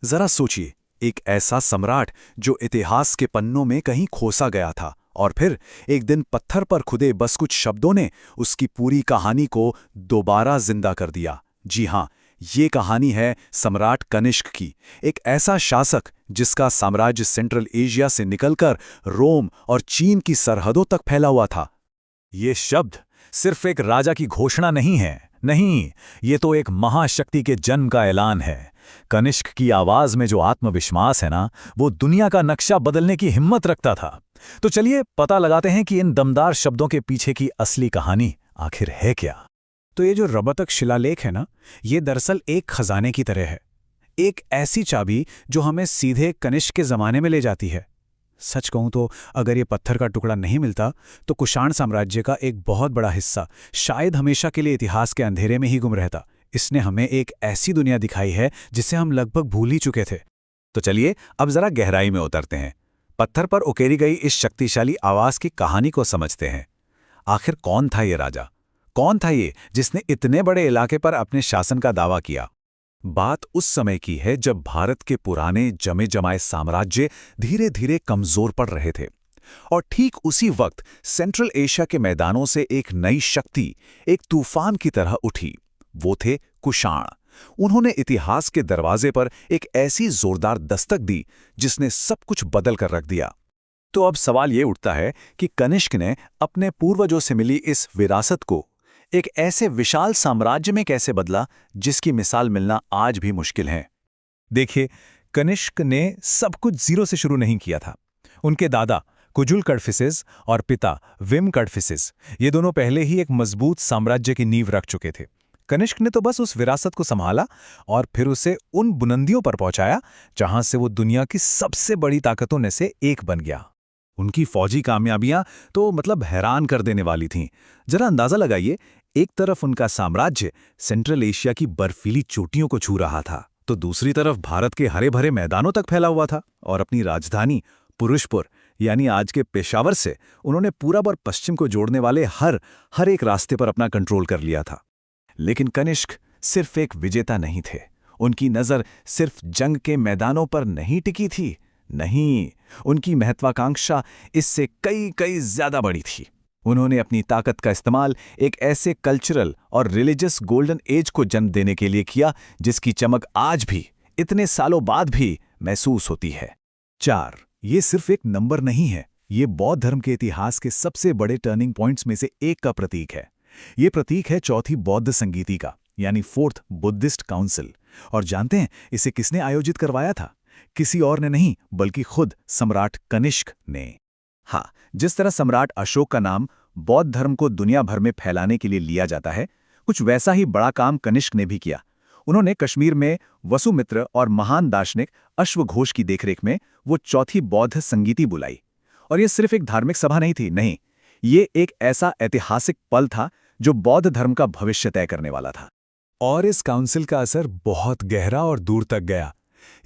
जरा सोचिए, एक ऐसा सम्राट जो इतिहास के पन्नों में कहीं खोसा गया था और फिर एक दिन पत्थर पर खुदे बस कुछ शब्दों ने उसकी पूरी कहानी को दोबारा जिंदा कर दिया। जी हाँ, ये कहानी है सम्राट कनिष्क की। एक ऐसा शासक जिसका साम्राज्य सेंट्रल एशिया से निकलकर रोम और चीन की सरहदों तक फैला हुआ था। ये शब्द सिर्फ एक राजा की घोषणा नहीं है, नहीं, ये तो एक महाशक्ति के जन्म का ऐलान है। कनिष्क की आवाज में जो आत्मविश्वास है ना, वो दुनिया का नक्शा बदलने की हिम्मत रखता था। तो चलिए पता लगाते हैं कि इन दमदार शब्दों के पीछे की असली कहानी आखिर है क्या। तो ये जो रबतक शिलालेख है ना, ये दरअसल एक खजाने की तरह है। एक ऐसी चाबी जो हमें सीधे कनिष्क के ज़माने में ले जाती है। सच कहूं तो अगर ये पत्थर का टुकड़ा नहीं मिलता तो कुषाण साम्राज्य का एक बहुत बड़ा हिस्सा शायद हमेशा के लिए इतिहास के अंधेरे में ही गुम रहता। इसने हमें एक ऐसी दुनिया दिखाई है जिसे हम लगभग भूल ही चुके थे। तो चलिए अब जरा गहराई में उतरते हैं, पत्थर पर उकेरी गई इस शक्तिशाली आवाज की कहानी को समझते हैं। आखिर कौन था ये राजा? कौन था ये जिसने इतने बड़े इलाके पर अपने शासन का दावा किया? बात उस समय की है जब भारत के पुराने जमे जमाए साम्राज्य धीरे धीरे कमजोर पड़ रहे थे। और ठीक उसी वक्त सेंट्रल एशिया के मैदानों से एक नई शक्ति, एक तूफान की तरह उठी। वो थे कुषाण। उन्होंने इतिहास के दरवाजे पर एक ऐसी जोरदार दस्तक दी जिसने सब कुछ बदल कर रख दिया। तो अब सवाल ये उठता है कि कनिष्क ने अपने पूर्वजों से मिली इस विरासत को एक ऐसे विशाल साम्राज्य में कैसे बदला जिसकी मिसाल मिलना आज भी मुश्किल है। देखिए, कनिष्क ने सब कुछ जीरो से शुरू नहीं किया था। उनके दादा कुजुल कड़फिसेस और पिता विम कड़फिसेस, ये दोनों पहले ही एक मजबूत साम्राज्य की नींव रख चुके थे। कनिष्क ने तो बस उस विरासत को संभाला और फिर उसे उन बुलंदियों पर पहुंचाया जहां से वो दुनिया की सबसे बड़ी ताकतों में से एक बन गया। उनकी फौजी कामयाबियां तो मतलब हैरान कर देने वाली थीं। जरा अंदाजा लगाइए, एक तरफ उनका साम्राज्य सेंट्रल एशिया की बर्फीली चोटियों को छू रहा था, तो दूसरी तरफ भारत के हरे भरे मैदानों तक फैला हुआ था। और अपनी राजधानी पुरुषपुर यानी आज के पेशावर से उन्होंने पूरब और पश्चिम को जोड़ने वाले हर एक रास्ते पर अपना कंट्रोल कर लिया था। लेकिन कनिष्क सिर्फ एक विजेता नहीं थे। उनकी नज़र सिर्फ जंग के मैदानों पर नहीं टिकी थी, नहीं, उनकी महत्वाकांक्षा इससे कई कई ज्यादा बड़ी थी। उन्होंने अपनी ताकत का इस्तेमाल एक ऐसे कल्चरल और रिलीजियस गोल्डन एज को जन्म देने के लिए किया जिसकी चमक आज भी, इतने सालों बाद भी महसूस होती है। 4, ये सिर्फ एक नंबर नहीं है, ये बौद्ध धर्म के इतिहास के सबसे बड़े टर्निंग पॉइंट्स में से एक का प्रतीक है। ये प्रतीक है चौथी बौद्ध संगीति का, यानी 4th बुद्धिस्ट काउंसिल। और जानते हैं इसे किसने आयोजित करवाया था? किसी और ने नहीं, बल्कि खुद सम्राट कनिष्क ने। हाँ, जिस तरह सम्राट अशोक का नाम बौद्ध धर्म को दुनिया भर में फैलाने के लिए लिया जाता है, कुछ वैसा ही बड़ा काम कनिष्क ने भी किया। उन्होंने कश्मीर में वसुमित्र और महान दार्शनिक अश्वघोष की देखरेख में वो चौथी बौद्ध संगीति बुलाई। और ये सिर्फ एक धार्मिक सभा नहीं थी, नहीं, ये एक ऐसा ऐतिहासिक पल था जो बौद्ध धर्म का भविष्य तय करने वाला था। और इस काउंसिल का असर बहुत गहरा और दूर तक गया।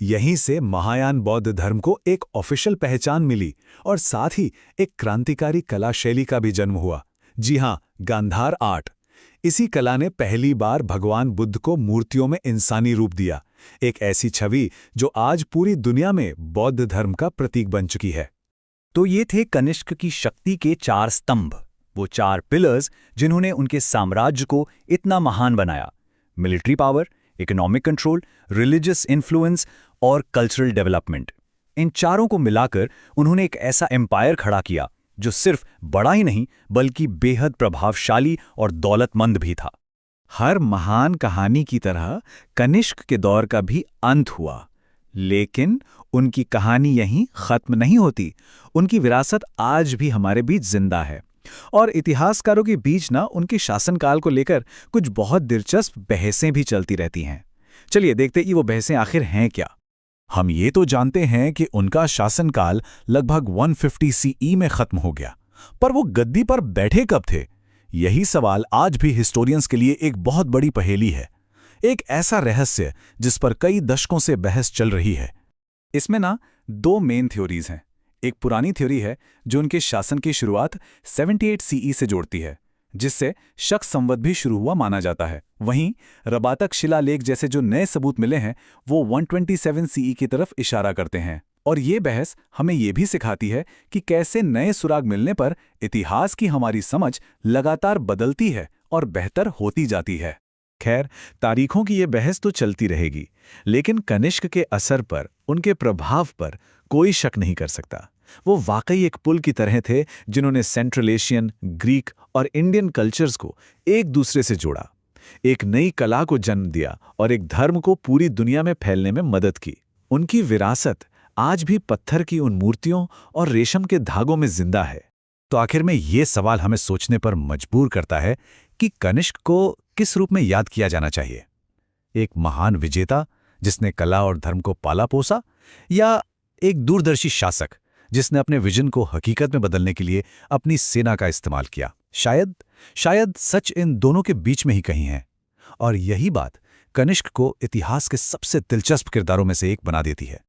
यहीं से महायान बौद्ध धर्म को एक ऑफिशियल पहचान मिली और साथ ही एक क्रांतिकारी कला शैली का भी जन्म हुआ। जी हाँ, गांधार आर्ट। इसी कला ने पहली बार भगवान बुद्ध को मूर्तियों में इंसानी रूप दिया, एक ऐसी छवि जो आज पूरी दुनिया में बौद्ध धर्म का प्रतीक बन चुकी है। तो ये थे कनिष्क की शक्ति के 4 स्तंभ, वो 4 पिलर्स जिन्होंने उनके साम्राज्य को इतना महान बनाया। Military power, economic control, religious influence और कल्चरल डेवलपमेंट। इन चारों को मिलाकर उन्होंने एक ऐसा एम्पायर खड़ा किया जो सिर्फ बड़ा ही नहीं बल्कि बेहद प्रभावशाली और दौलतमंद भी था। हर महान कहानी की तरह कनिष्क के दौर का भी अंत हुआ, लेकिन उनकी कहानी यहीं खत्म नहीं होती। उनकी विरासत आज भी हमारे बीच जिंदा है और इतिहासकारों के बीच ना उनके शासनकाल को लेकर कुछ बहुत दिलचस्प बहसें भी चलती रहती हैं। चलिए देखते कि वो बहसें आखिर हैं क्या। हम ये तो जानते हैं कि उनका शासनकाल लगभग 150 सीई में खत्म हो गया, पर वो गद्दी पर बैठे कब थे? यही सवाल आज भी हिस्टोरियंस के लिए एक बहुत बड़ी पहेली है, एक ऐसा रहस्य जिस पर कई दशकों से बहस चल रही है। इसमें ना 2 मेन थ्योरीज हैं। एक पुरानी थ्योरी है जो उनके शासन की शुरुआत 78 सीई से जोड़ती है, जिससे शक संवत भी शुरू हुआ माना जाता है। वहीं रबातक शिलालेख जैसे जो नए सबूत मिले हैं वो 127 सीई की तरफ इशारा करते हैं। और ये बहस हमें ये भी सिखाती है कि कैसे नए सुराग मिलने पर इतिहास की हमारी समझ लगातार बदलती है और बेहतर होती जाती है। खैर, तारीखों की ये बहस तो चलती रहेगी, लेकिन कनिष्क के असर पर, उनके प्रभाव पर कोई शक नहीं कर सकता। वो वाकई एक पुल की तरह थे जिन्होंने सेंट्रल एशियन, ग्रीक और इंडियन कल्चर्स को एक दूसरे से जोड़ा, एक नई कला को जन्म दिया और एक धर्म को पूरी दुनिया में फैलने में मदद की। उनकी विरासत आज भी पत्थर की उन मूर्तियों और रेशम के धागों में जिंदा है। तो आखिर में ये सवाल हमें सोचने पर मजबूर करता है कि कनिष्क को किस रूप में याद किया जाना चाहिए? एक महान विजेता जिसने कला और धर्म को पाला पोसा, या एक दूरदर्शी शासक जिसने अपने विजन को हकीकत में बदलने के लिए अपनी सेना का इस्तेमाल किया? शायद सच इन दोनों के बीच में ही कहीं है। और यही बात कनिष्क को इतिहास के सबसे दिलचस्प किरदारों में से एक बना देती है।